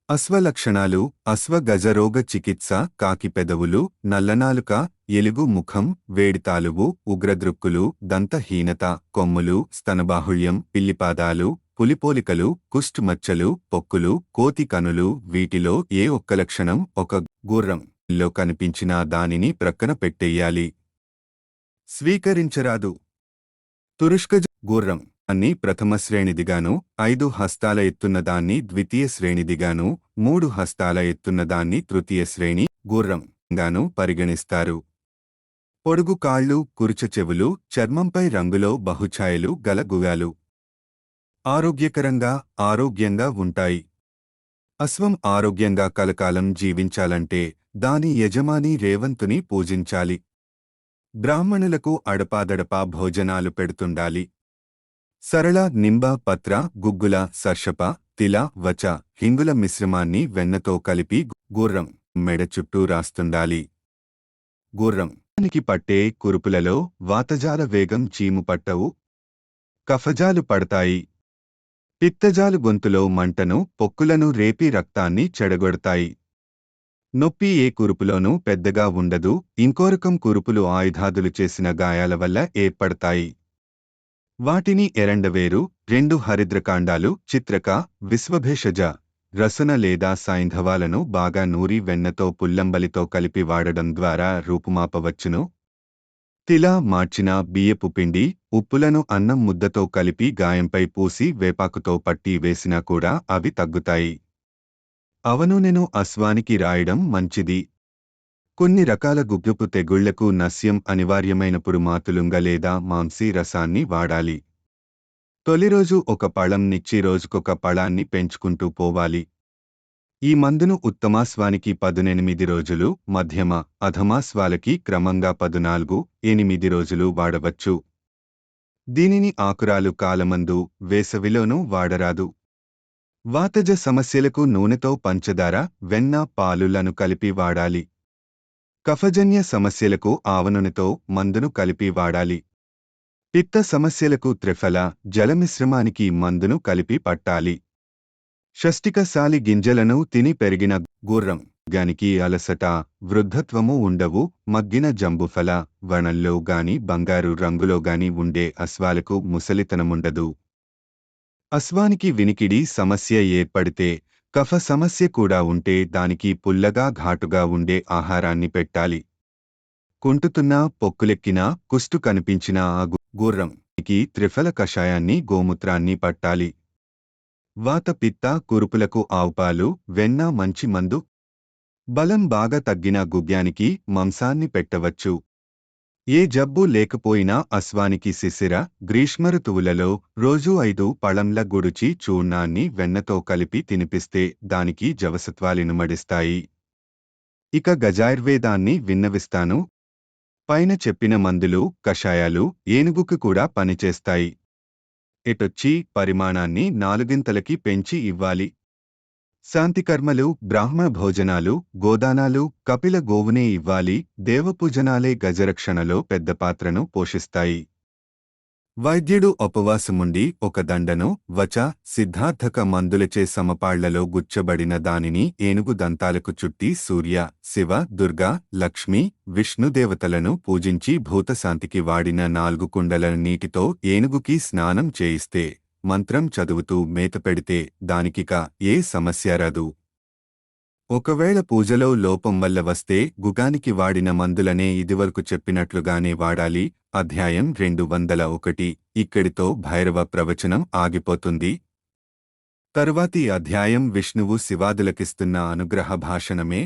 అశ్వలక్షణాలు అశ్వగజరోగ చికిత్స కాకి పెదవులు నల్లనాలుక ఎలుగు ముఖం వేడితాలువు ఉగ్రదృక్కులు దంతహీనత కొమ్ములు స్తనబాహుళ్యం పిల్లిపాదాలు పులిపోలికలు కుష్టు మచ్చలు పొక్కులు కోతి కనులు వీటిలో ఏ ఒక్క లక్షణం ఒక గుర్రంలో కనిపించినా దానిని ప్రక్కన పెట్టెయ్యాలి. స్వీకరించరాదు. తురుష్కజ గుర్రం అన్ని ప్రథమ శ్రేణిదిగాను 5 హస్తాల ఎత్తున్నదాన్ని ద్వితీయ శ్రేణిదిగాను 3 హస్తాల ఎత్తున్నదాన్ని తృతీయ శ్రేణి గుర్రంగాను పరిగణిస్తారు. పొడుగు కాళ్ళు కురుచ చెవులు చర్మంపై రంగులో బహుఛాయలు గల గుగాలు ఆరోగ్యంగా ఉంటాయి. అశ్వం ఆరోగ్యంగా కలకాలం జీవించాలంటే దాని యజమాని రేవంతుని పూజించాలి. బ్రాహ్మణులకు అడపాదడపా భోజనాలు పెడుతుండాలి. సరళ నింబ పత్ర గుగ్గుల సర్షప తిల వచ హింగుల మిశ్రమాన్ని వెన్నతో కలిపి గుర్రం మెడ చుట్టూ రాస్తుండాలి. గుర్రానికి పట్టే కురుపులలో వాతజాల వేగం చీము పట్టవు. కఫజాలు పడతాయి. పిత్తజాలు గొంతులో మంటను పొక్కులను రేపి రక్తాన్ని చెడగొడతాయి. నొప్పి ఏ కురుపులోనూ పెద్దగా ఉండదు. ఇంకోరకం కురుపులు ఆయుధాదులు చేసిన గాయాల వల్ల ఏర్పడతాయి. వాటిని ఎరండవేరు 2 హరిద్రకాండాలు చిత్రక విశ్వభేషజ రసన లేదా సైంధవాలను బాగా నూరి వెన్నతో పుల్లంబలితో కలిపి వాడడం ద్వారా రూపుమాపవచ్చును. తిలా మార్చిన బియ్యపు పిండి ఉప్పులను అన్నం ముద్దతో కలిపి గాయంపై పూసి వేపాకుతో పట్టి వేసినా కూడా అవి తగ్గుతాయి. అవనూనెను అశ్వానికి రాయడం మంచిది. కొన్ని రకాల గుగ్గుపు తెగుళ్లకు నస్యం అనివార్యమైనప్పుడు మాతులుంగ లేదా మాంసీ రసాన్ని వాడాలి. తొలిరోజు ఒక పళం నిచ్చి రోజుకొక పళాన్ని పెంచుకుంటూ పోవాలి. ఈ మందును ఉత్తమాశ్వానికి 18 రోజులు మధ్యమ అధమాశ్వాలకి క్రమంగా 14-8 రోజులు వాడవచ్చు. దీనిని ఆకురాలు కాలమందు వేసవిలోనూ వాడరాదు. వాతజ సమస్యలకు నూనెతో పంచదార వెన్న పాలులను కలిపి వాడాలి. కఫజన్య సమస్యలకు ఆవనూనెతో మందును కలిపి వాడాలి. పిత్త సమస్యలకు త్రిఫల జలమిశ్రమానికి మందును కలిపి పట్టాలి. షష్టికశాలి గింజలను తిని పెరిగిన గుర్రంగానికి అలసట వృద్ధత్వము ఉండవు. మగ్గిన జంబుఫల వణంలో గాని బంగారు రంగులో గాని ఉండే అశ్వాలకు ముసలితనముండదు. అశ్వానికి వినికిడి సమస్య ఏర్పడితే కఫ సమస్య కూడా ఉంటే దానికి పుల్లగా ఘాటుగా ఉండే ఆహారాన్ని పెట్టాలి. కుంటుతున్నా పొక్కులెక్కినా కుష్టు కనిపించినా ఆ గుర్రంకి త్రిఫల కషాయాన్ని గోమూత్రాన్ని పట్టాలి. వాత పిత్త కురుపులకు ఆవుపాలు వెన్న మంచి మందు. బలం బాగా తగ్గిన గుగ్యానికి మాంసాన్ని పెట్టవచ్చు. ఏ జబ్బు లేకపోయినా అశ్వానికి శిశిర గ్రీష్మఋతువులలో రోజూ 5 పళంల గుడుచి చూర్ణాన్ని వెన్నతో కలిపి తినిపిస్తే దానికి జవసత్వాలినుమడిస్తాయి. ఇక గజాయుర్వేదాన్ని విన్నవిస్తాను. పైన చెప్పిన మందులు కషాయాలు ఏనుగుకు కూడా పనిచేస్తాయి. ఎటొచ్చి పరిమాణాన్ని 4 పెంచి ఇవ్వాలి. శాంతికర్మలు బ్రాహ్మణ భోజనాలు గోదానాలు కపిల గోవునే ఇవ్వాలి. దేవపూజనాలే గజరక్షణలో పెద్ద పాత్రను పోషిస్తాయి. వైద్యుడు ఉపవాసముండి ఒక దండను వచ సిద్ధార్థక మందులచే సమపాళ్లలో గుచ్చబడిన దానిని ఏనుగు దంతాలకు చుట్టి సూర్య శివ దుర్గా లక్ష్మి విష్ణుదేవతలను పూజించి భూతశాంతికి వాడిన 4 కుండల నీటితో ఏనుగుకి స్నానం చేయిస్తే మంత్రం చదువుతూ మేత పెడితే దానికిక ఏ సమస్య రాదు. ఒకవేళ పూజలో లోపం వల్ల వస్తే గుగానికి వాడిన మందులనే ఇదివరకు చెప్పినట్లుగానే వాడాలి. అధ్యాయం 201 ఇక్కడితో భైరవ ప్రవచనం ఆగిపోతుంది. తరువాతి అధ్యాయం విష్ణువు శివాదులకిస్తున్న అనుగ్రహ భాషణమే.